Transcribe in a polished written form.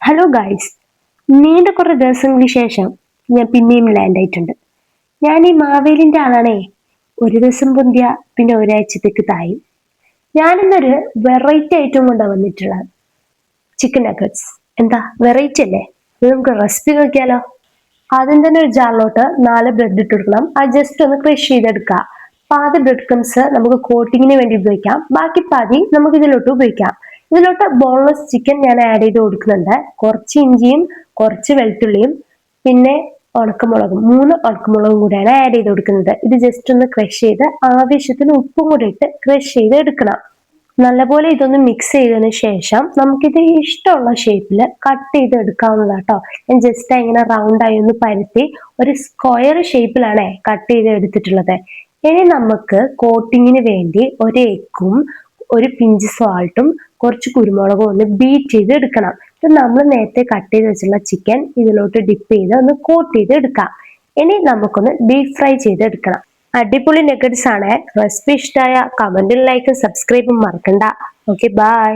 Hello guys, നീണ്ട കുറെ ദിവസങ്ങൾക്ക് ശേഷം ഞാൻ പിന്നെയും ലാൻഡ് ആയിട്ടുണ്ട്. ഞാൻ ഈ മാവേലിന്റെ ആളാണേ. ഒരു ദിവസം പൊന്തിയ പിന്നെ ഒരാഴ്ചത്തേക്ക് തായി. ഞാനിന്നൊരു വെറൈറ്റി ഐറ്റം കൊണ്ടാണ് വന്നിട്ടുള്ളത്. Chicken nuggets. എന്താ വെറൈറ്റി അല്ലേ? ഇത് നമുക്ക് റെസിപ്പി നോക്കിയാലോ? ആദ്യം തന്നെ ഒരു ജാറിലോട്ട് 4 ബ്രെഡ് ഇട്ട് കൊടുക്കണം. അത് ജസ്റ്റ് ഒന്ന് ക്രഷ് ചെയ്തെടുക്കുക. പാതി ബ്രെഡ് ക്രംസ് നമുക്ക് കോട്ടിങ്ങിന് വേണ്ടി ഉപയോഗിക്കാം, ബാക്കി പാതി നമുക്ക് ഇതിലോട്ട് ഉപയോഗിക്കാം. ഇതിലോട്ട് ബോൺലെസ് ചിക്കൻ ഞാൻ ആഡ് ചെയ്ത് കൊടുക്കുന്നുണ്ട്. കുറച്ച് ഇഞ്ചിയും കുറച്ച് വെളുത്തുള്ളിയും പിന്നെ ഉണക്കമുളകും, 3 ഉണക്കമുളകും കൂടിയാണ് ആഡ് ചെയ്ത് കൊടുക്കുന്നത്. ഇത് ജസ്റ്റ് ഒന്ന് ക്രഷ് ചെയ്ത് ആവശ്യത്തിന് ഉപ്പും കൂടി ഇട്ട് ക്രഷ് ചെയ്ത് എടുക്കണം. നല്ലപോലെ ഇതൊന്ന് മിക്സ് ചെയ്തതിന് ശേഷം നമുക്കിത് ഇഷ്ടമുള്ള ഷേപ്പിൽ കട്ട് ചെയ്ത് എടുക്കാവുന്നതാണ് കേട്ടോ. ഞാൻ ജസ്റ്റ് ഇങ്ങനെ റൗണ്ട് ആയി ഒന്ന് പരത്തി ഒരു സ്ക്വയർ ഷേപ്പിലാണ് കട്ട് ചെയ്ത് എടുത്തിട്ടുള്ളത്. ഇനി നമുക്ക് കോട്ടിങ്ങിന് വേണ്ടി ഒരു എഗ്ഗും ഒരു പിഞ്ച് സാൾട്ടും കുറച്ച് കുരുമുളകും ഒന്ന് ബീറ്റ് ചെയ്ത് എടുക്കണം. ഇത് നമ്മൾ നേരത്തെ കട്ട് ചെയ്ത് വെച്ചിട്ടുള്ള ചിക്കൻ ഇതിലോട്ട് ഡിപ്പ് ചെയ്ത് ഒന്ന് കോട്ട് ചെയ്ത് എടുക്കാം. ഇനി നമുക്കൊന്ന് ഡീപ് ഫ്രൈ ചെയ്ത് എടുക്കണം. അടിപൊളി നഗറ്റ്സ് ആണ്. റെസിപ്പി ഇഷ്ടമായ കമന്റും ലൈക്കും സബ്സ്ക്രൈബും മറക്കണ്ട. Okay, by.